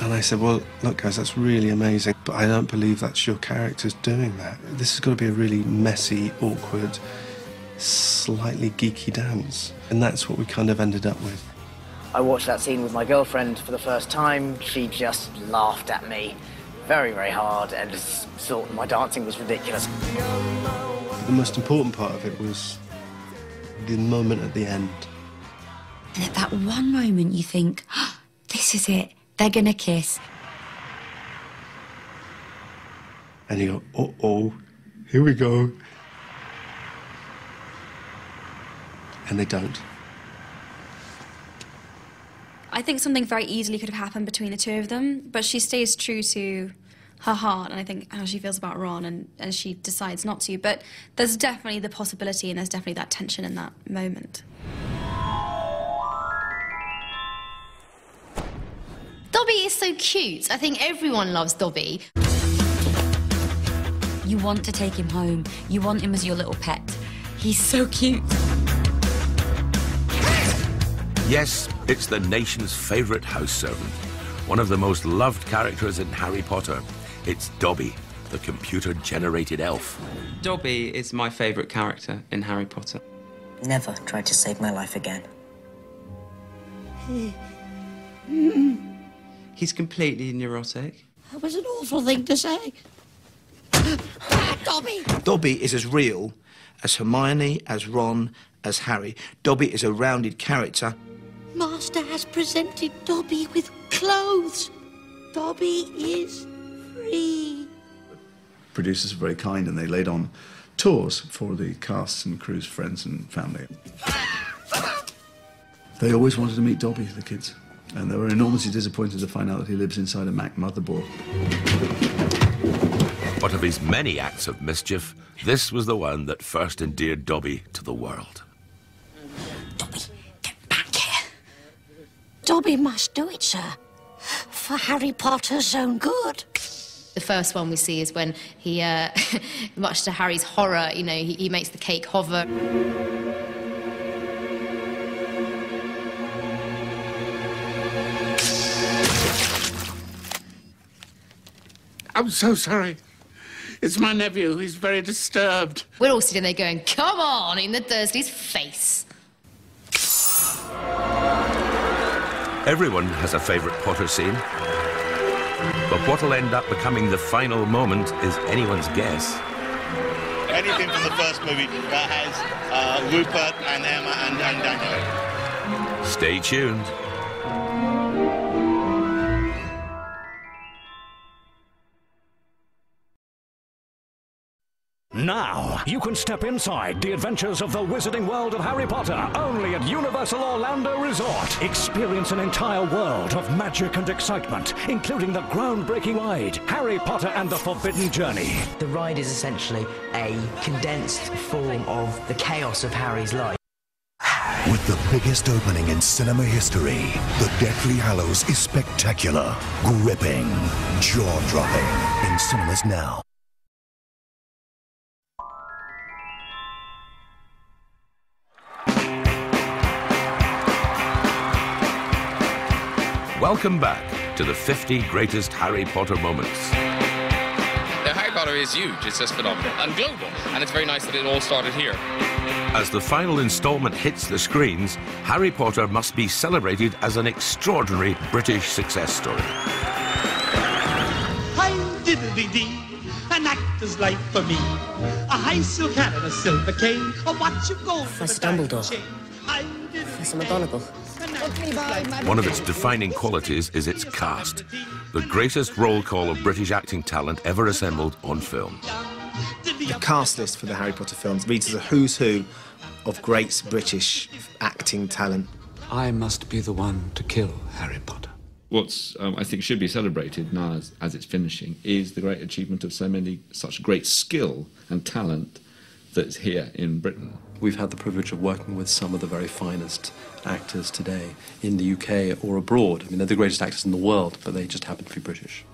And I said, well, look, guys, that's really amazing, but I don't believe that's your characters doing that. This has got to be a really messy, awkward, slightly geeky dance. And that's what we kind of ended up with. I watched that scene with my girlfriend for the first time. She just laughed at me very, very hard and just thought my dancing was ridiculous. The most important part of it was the moment at the end. And at that one moment you think, oh, this is it. They're gonna kiss. And you go, uh-oh, here we go. And they don't. I think something very easily could have happened between the two of them, but she stays true to her heart, and I think how she feels about Ron, and she decides not to. But there's definitely the possibility, and there's definitely that tension in that moment. Dobby is so cute. I think everyone loves Dobby. You want to take him home. You want him as your little pet. He's so cute. Yes, it's the nation's favourite house servant. One of the most loved characters in Harry Potter. It's Dobby, the computer-generated elf. Dobby is my favourite character in Harry Potter. Never tried to save my life again. He's completely neurotic. That was an awful thing to say. Dobby! Dobby is as real as Hermione, as Ron, as Harry. Dobby is a rounded character. Master has presented Dobby with clothes. Dobby is free. Producers were very kind and they laid on tours for the casts and crews, friends and family. They always wanted to meet Dobby, the kids, and they were enormously disappointed to find out that he lives inside a Mac motherboard. But of his many acts of mischief, this was the one that first endeared Dobby to the world. Dobby, get back here. Dobby must do it, sir, for Harry Potter's own good. The first one we see is when he, much to Harry's horror, you know, he makes the cake hover. I'm so sorry. It's my nephew. He's very disturbed. We're all sitting there going, come on, in the Dursley's face. Everyone has a favourite Potter scene. But what'll end up becoming the final moment is anyone's guess. Anything from the first movie that has Rupert and Emma and Daniel. Stay tuned. Now, you can step inside the adventures of the wizarding world of Harry Potter, only at Universal Orlando Resort. Experience an entire world of magic and excitement, including the groundbreaking ride, Harry Potter and the Forbidden Journey. The ride is essentially a condensed form of the chaos of Harry's life. With the biggest opening in cinema history, The Deathly Hallows is spectacular, gripping, jaw-dropping. In cinemas now. Welcome back to the 50 greatest Harry Potter moments. Harry Potter is huge, it's just phenomenal and global, and it's very nice that it all started here. As the final instalment hits the screens, Harry Potter must be celebrated as an extraordinary British success story. Hi, diddly-dee, an actor's life for me. A high silk hat and a silver cane, or what you go for Professor Dumbledore. Professor McGonagall. One of its defining qualities is its cast, the greatest roll call of British acting talent ever assembled on film. The cast list for the Harry Potter films reads as a who's who of great British acting talent. I must be the one to kill Harry Potter. What's I think should be celebrated now as it's finishing is the great achievement of such great skill and talent that's here in Britain. We've had the privilege of working with some of the very finest actors today in the UK or abroad. I mean, they're the greatest actors in the world, but they just happen to be British.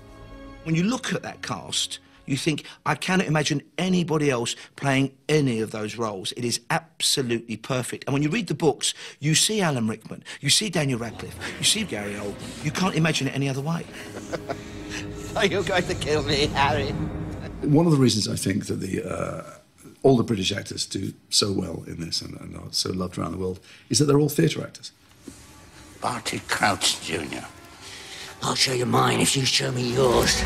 When you look at that cast, You think, I cannot imagine anybody else playing any of those roles. It is absolutely perfect. And when you read the books, you see Alan Rickman, you see Daniel Radcliffe, you see Gary Oldman. You can't imagine it any other way. Are you going to kill me, Harry? One of the reasons I think that all the British actors do so well in this and are so loved around the world is that they're all theatre actors. Barty Crouch, Jr. I'll show you mine if you show me yours.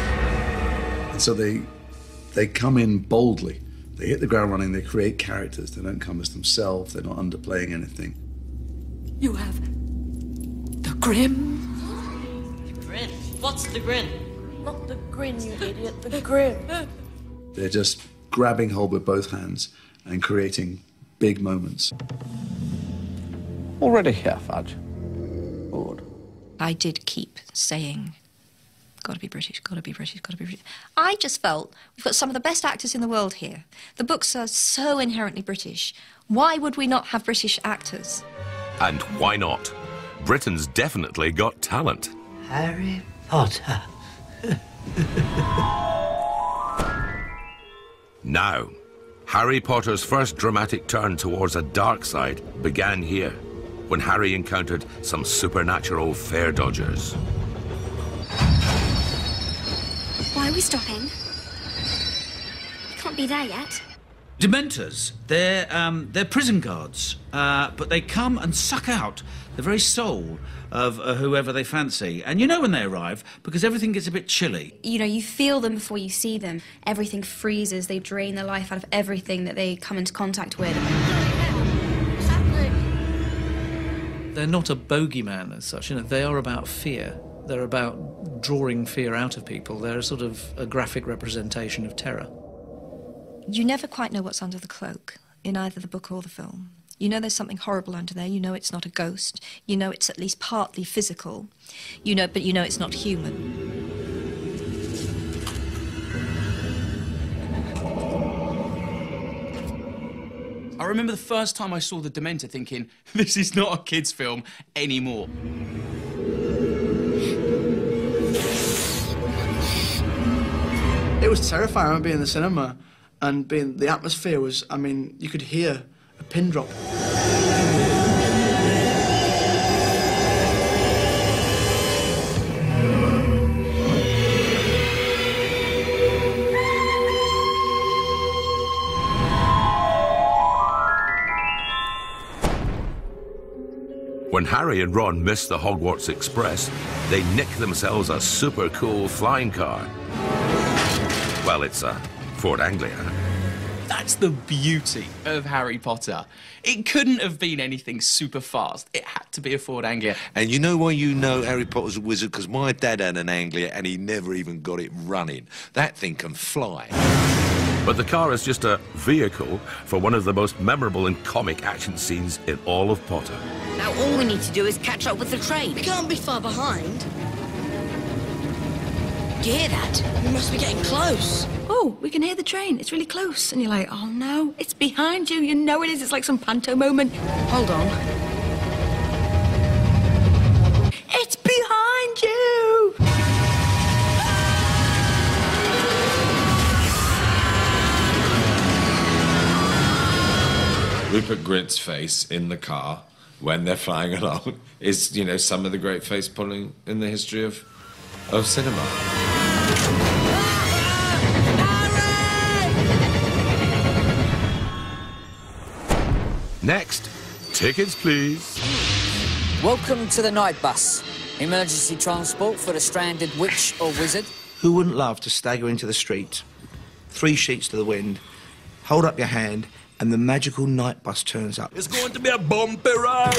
And so they come in boldly. They hit the ground running, they create characters. They don't come as themselves, they're not underplaying anything. You have the grin. The grin? What's the grin? Not the grin, you idiot, the grin. They're just grabbing hold with both hands and creating big moments. Already here, Fudge. Good. I did keep saying, gotta be British, gotta be British, gotta be British. I just felt we've got some of the best actors in the world here. The books are so inherently British. Why would we not have British actors? And why not? Britain's definitely got talent. Harry Potter. Now, Harry Potter's first dramatic turn towards a dark side began here, when Harry encountered some supernatural fare dodgers. Why are we stopping? We can't be there yet. Dementors, they're prison guards, but they come and suck out the very soul of whoever they fancy. And you know when they arrive, because everything gets a bit chilly. You know, you feel them before you see them. Everything freezes, they drain the life out of everything that they come into contact with. They're not a bogeyman as such, you know, they are about fear. They're about drawing fear out of people. They're sort of a graphic representation of terror. You never quite know what's under the cloak in either the book or the film. You know there's something horrible under there. You know it's not a ghost. You know it's at least partly physical. You know, but you know it's not human. I remember the first time I saw The Dementor thinking, this is not a kid's film anymore. It was terrifying. I remember being in the cinema and the atmosphere was, I mean, you could hear a pin drop. When Harry and Ron miss the Hogwarts Express, they nick themselves a super cool flying car. Well, it's a Ford Anglia. That's the beauty of Harry Potter. It couldn't have been anything super fast. It had to be a Ford Anglia. And you know why you know Harry Potter's a wizard? Because my dad had an Anglia and he never even got it running. That thing can fly. But the car is just a vehicle for one of the most memorable and comic action scenes in all of Potter. Now all we need to do is catch up with the train. We can't be far behind. Do you hear that? We must be getting close. Oh, we can hear the train. It's really close. And you're like, oh no, it's behind you. You know it is. It's like some panto moment. Hold on. It's behind you! Rupert Grint's face in the car when they're flying along is, you know, some of the great face pulling in the history of cinema. Next, tickets please. Welcome to the night bus. Emergency transport for a stranded witch or wizard. Who wouldn't love to stagger into the street, 3 sheets to the wind, hold up your hand, and the magical night bus turns up? It's going to be a bumpy ride.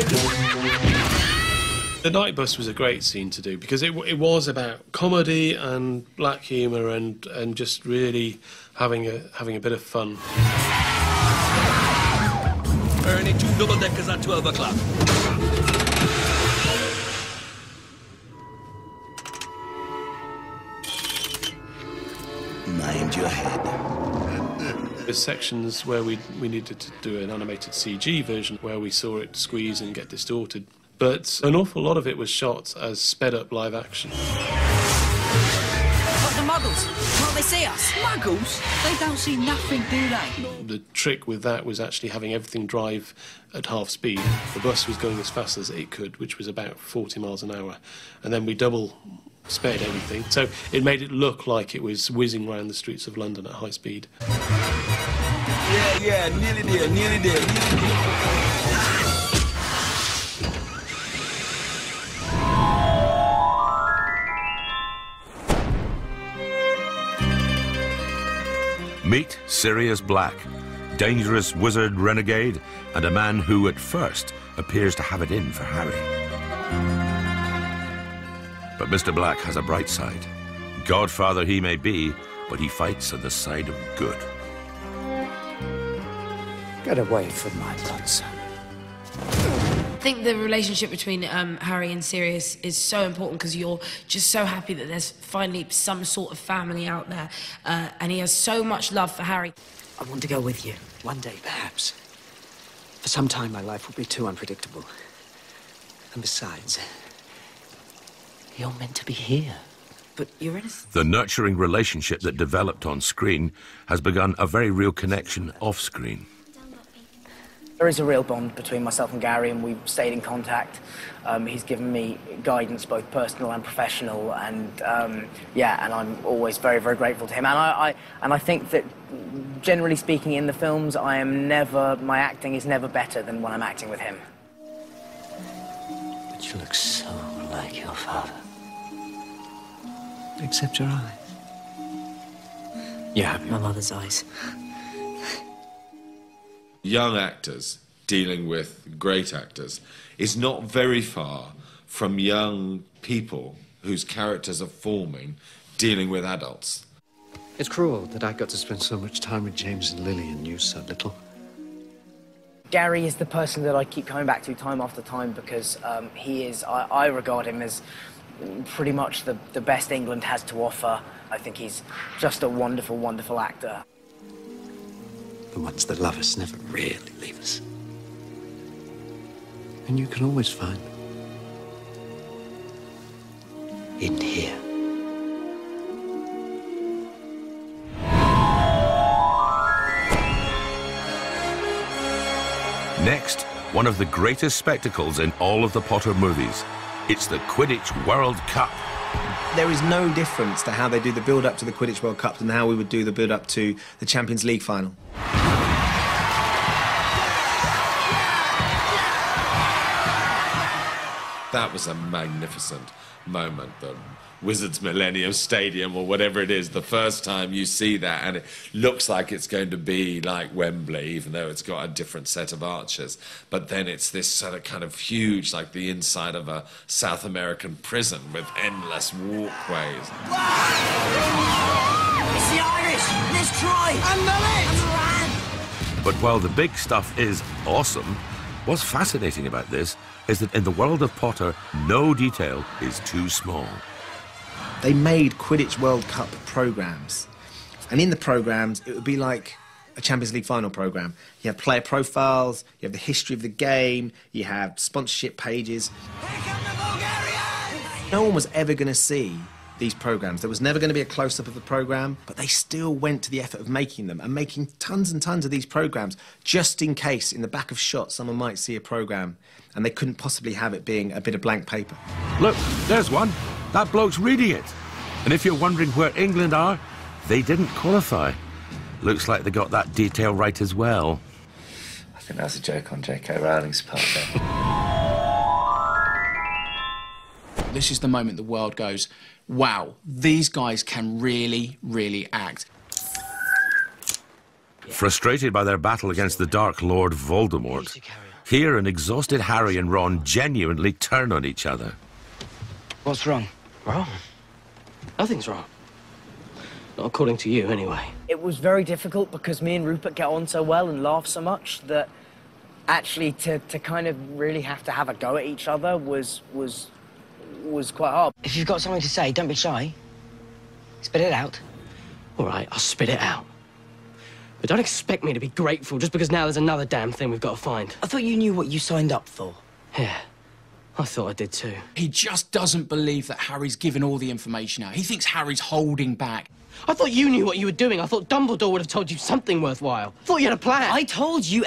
The night bus was a great scene to do because it was about comedy and black humour and just really having a bit of fun. Ernie, 2 double-deckers at 12 o'clock. Mind your head. There's sections where we needed to do an animated CG version where we saw it squeeze and get distorted. But an awful lot of it was shot as sped-up live action. The Muggles. Can't they see us? Muggles? They don't see nothing, do they? The trick with that was actually having everything drive at half speed. The bus was going as fast as it could, which was about 40 miles an hour. And then we double spared everything. So it made it look like it was whizzing around the streets of London at high speed. Yeah, nearly there, nearly there, nearly there. Meet Sirius Black, dangerous wizard renegade, and a man who at first appears to have it in for Harry. But Mr. Black has a bright side. Godfather he may be, but he fights on the side of good. Get away from my godson. I think the relationship between Harry and Sirius is so important because you're just so happy that there's finally some sort of family out there, and he has so much love for Harry. I want to go with you, one day perhaps. For some time my life will be too unpredictable. And besides, you're meant to be here. But you're in a... The nurturing relationship that developed on screen has begun a very real connection off-screen. There is a real bond between myself and Gary, and we've stayed in contact. He's given me guidance, both personal and professional, and yeah, and I'm always very, very grateful to him. And I think that, generally speaking, in the films, my acting is never better than when I'm acting with him. But you look so like your father. Except your eyes. You have my mother's eyes. Young actors dealing with great actors is not very far from young people whose characters are forming dealing with adults. It's cruel that I got to spend so much time with James and Lily and you so little. Gary is the person that I keep coming back to time after time because he is, I regard him as pretty much the best England has to offer. I think he's just a wonderful, wonderful actor. The ones that love us never really leave us. And you can always find them. In here. Next, one of the greatest spectacles in all of the Potter movies. It's the Quidditch World Cup. There is no difference to how they do the build-up to the Quidditch World Cup than how we would do the build-up to the Champions League final. That was a magnificent moment, the Wizards Millennium Stadium or whatever it is, the first time you see that, and it looks like it's going to be like Wembley, even though it's got a different set of arches. But then it's this sort of kind of huge, like the inside of a South American prison with endless walkways. It's the Irish! Let's try! And the But while the big stuff is awesome, what's fascinating about this is that in the world of Potter, no detail is too small. They made Quidditch World Cup programmes. And in the programmes, it would be like a Champions League final programme. You have player profiles, you have the history of the game, you have sponsorship pages. No one was ever going to see these programmes. There was never going to be a close-up of the programme, but they still went to the effort of making them and making tons and tons of these programmes just in case in the back of shot someone might see a programme and they couldn't possibly have it being a bit of blank paper. Look, there's one. That bloke's reading it. And if you're wondering where England are, they didn't qualify. Looks like they got that detail right as well. I think that's a joke on J.K. Rowling's part there. This is the moment the world goes, wow, these guys can really, really act. Frustrated by their battle against the Dark Lord Voldemort, here an exhausted Harry and Ron genuinely turn on each other. What's wrong? Wrong? Nothing's wrong. Not according to you, anyway. It was very difficult because me and Rupert get on so well and laugh so much that actually to kind of really have to have a go at each other was quite hard. If you've got something to say, don't be shy. Spit it out. All right, I'll spit it out. But don't expect me to be grateful just because now there's another damn thing we've got to find. I thought you knew what you signed up for. Yeah. I thought I did too. He just doesn't believe that Harry's given all the information out. He thinks Harry's holding back. I thought you knew what you were doing. I thought Dumbledore would have told you something worthwhile. I thought you had a plan. I told you